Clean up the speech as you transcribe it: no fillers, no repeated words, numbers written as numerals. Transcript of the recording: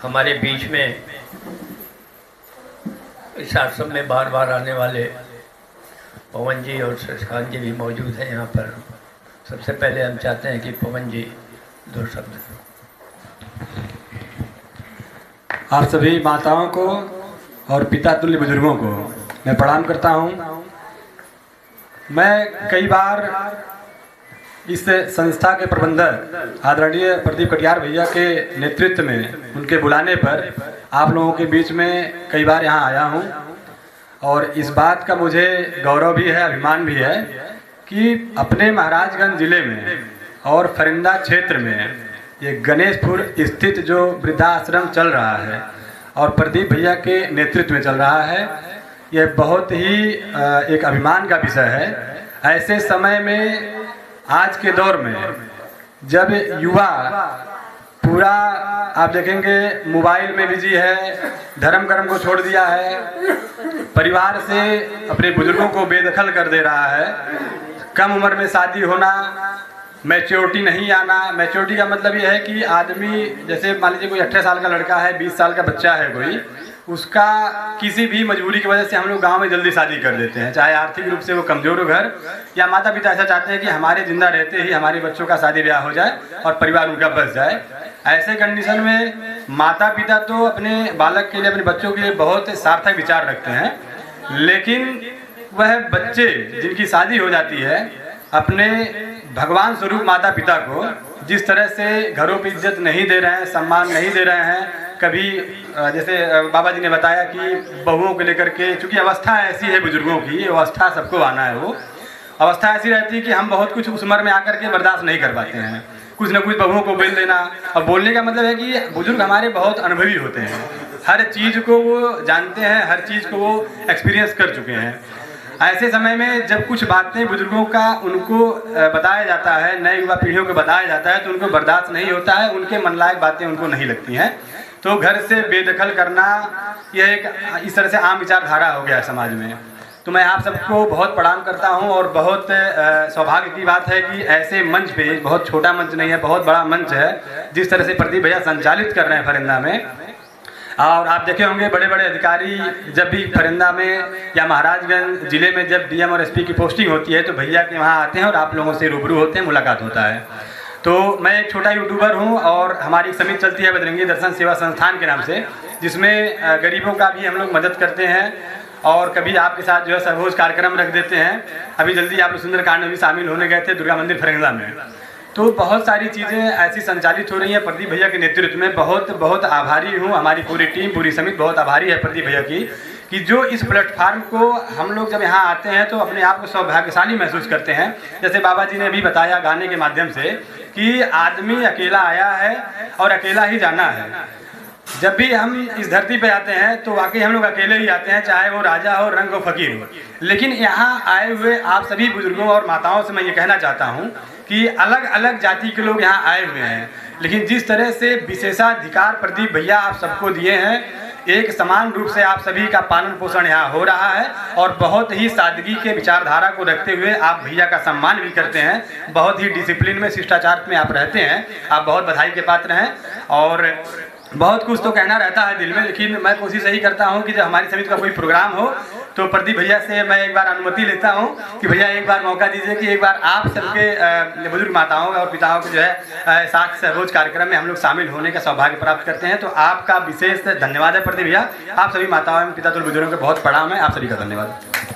हमारे बीच में इस आश्रम में बार बार आने वाले पवन जी और शशिकांत जी भी मौजूद हैं यहाँ पर। सबसे पहले हम चाहते हैं कि पवन जी दो शब्द। आप सभी माताओं को और पिता तुल्य बुजुर्गों को मैं प्रणाम करता हूँ। मैं कई बार इस संस्था के प्रबंधक आदरणीय प्रदीप कटियार भैया के नेतृत्व में उनके बुलाने पर आप लोगों के बीच में कई बार यहाँ आया हूँ और इस बात का मुझे गौरव भी है, अभिमान भी है कि अपने महाराजगंज जिले में और फरिंदा क्षेत्र में ये गणेशपुर स्थित जो वृद्धाश्रम चल रहा है और प्रदीप भैया के नेतृत्व में चल रहा है, यह बहुत ही एक अभिमान का विषय है। ऐसे समय में आज के दौर में जब युवा पूरा आप देखेंगे मोबाइल में बिजी है, धर्म कर्म को छोड़ दिया है, परिवार से अपने बुजुर्गों को बेदखल कर दे रहा है, कम उम्र में शादी होना, मैच्योरिटी नहीं आना। मैच्योरिटी का मतलब ये है कि आदमी जैसे मान लीजिए कोई 18 साल का लड़का है, 20 साल का बच्चा है कोई, उसका किसी भी मजबूरी की वजह से हम लोग गांव में जल्दी शादी कर देते हैं, चाहे आर्थिक रूप से वो कमज़ोर हो घर, या माता पिता ऐसा चाहते हैं कि हमारे जिंदा रहते ही हमारे बच्चों का शादी ब्याह हो जाए और परिवार उनका बस जाए। ऐसे कंडीशन में माता पिता तो अपने बालक के लिए, अपने बच्चों के लिए बहुत सार्थक विचार रखते हैं, लेकिन वह बच्चे जिनकी शादी हो जाती है अपने भगवान स्वरूप माता पिता को जिस तरह से घरों पर इज्जत नहीं दे रहे हैं, सम्मान नहीं दे रहे हैं। कभी जैसे बाबा जी ने बताया कि बहुओं को लेकर के, चूँकि अवस्था ऐसी है बुजुर्गों की, अवस्था सबको आना है, वो अवस्था ऐसी रहती है कि हम बहुत कुछ उस उम्र में आकर के बर्दाश्त नहीं कर पाते हैं, कुछ ना कुछ बहुओं को बोल देना। और बोलने का मतलब है कि बुजुर्ग हमारे बहुत अनुभवी होते हैं, हर चीज़ को वो जानते हैं, हर चीज़ को वो एक्सपीरियंस कर चुके हैं। ऐसे समय में जब कुछ बातें बुजुर्गों का उनको बताया जाता है, नए युवा पीढ़ियों को बताया जाता है, तो उनको बर्दाश्त नहीं होता है, उनके मन लायक बातें उनको नहीं लगती हैं, तो घर से बेदखल करना यह एक इस तरह से आम विचारधारा हो गया है समाज में। तो मैं आप सबको बहुत प्रणाम करता हूं और बहुत सौभाग्य की बात है कि ऐसे मंच पे, बहुत छोटा मंच नहीं है, बहुत बड़ा मंच है, जिस तरह से प्रदीप भैया संचालित कर रहे हैं फरिंदा में। और आप देखे होंगे बड़े बड़े अधिकारी जब भी फरिंदा में या महाराजगंज जिले में जब डीएम और एसपी की पोस्टिंग होती है तो भैया के वहाँ आते हैं और आप लोगों से रूबरू होते हैं, मुलाकात होता है। तो मैं एक छोटा यूट्यूबर हूं और हमारी एक समिति चलती है बजरंगी दर्शन सेवा संस्थान के नाम से, जिसमें गरीबों का भी हम लोग मदद करते हैं और कभी आपके साथ जो है सरभोज कार्यक्रम रख देते हैं। अभी जल्दी आप सुंदरकांड में भी शामिल होने गए थे दुर्गा मंदिर फरिंदा में। तो बहुत सारी चीज़ें ऐसी संचालित हो रही हैं प्रदीप भैया के नेतृत्व में। बहुत बहुत आभारी हूँ, हमारी पूरी टीम, पूरी समिति बहुत आभारी है प्रदीप भैया की, कि जो इस प्लेटफार्म को हम लोग जब यहाँ आते हैं तो अपने आप को सौभाग्यशाली महसूस करते हैं। जैसे बाबा जी ने भी बताया गाने के माध्यम से कि आदमी अकेला आया है और अकेला ही जाना है। जब भी हम इस धरती पे आते हैं तो वाकई हम लोग अकेले ही आते हैं, चाहे वो राजा हो, रंग हो, फकीर हो। लेकिन यहाँ आए हुए आप सभी बुजुर्गों और माताओं से मैं ये कहना चाहता हूँ कि अलग अलग जाति के लोग यहाँ आए हुए हैं, लेकिन जिस तरह से विशेषाधिकार प्रदीप भैया आप सबको दिए हैं, एक समान रूप से आप सभी का पालन पोषण यहाँ हो रहा है और बहुत ही सादगी के विचारधारा को रखते हुए आप भैया का सम्मान भी करते हैं। बहुत ही डिसिप्लिन में, शिष्टाचार में आप रहते हैं। आप बहुत बधाई के पात्र हैं और बहुत कुछ तो कहना रहता है दिल में, लेकिन मैं कोशिश यही करता हूं कि जब हमारी समिति का कोई प्रोग्राम हो तो प्रदीप भैया से मैं एक बार अनुमति लेता हूं कि भैया एक बार मौका दीजिए कि एक बार आप सबके बुजुर्ग माताओं और पिताओं को जो है साथ सहभोज कार्यक्रम में हम लोग शामिल होने का सौभाग्य प्राप्त करते हैं। तो आपका विशेष धन्यवाद है प्रदीप भैया। आप सभी माताओं एवं पिता तुल्य बुजुर्गों के बहुत प्रणाम है। आप सभी का धन्यवाद।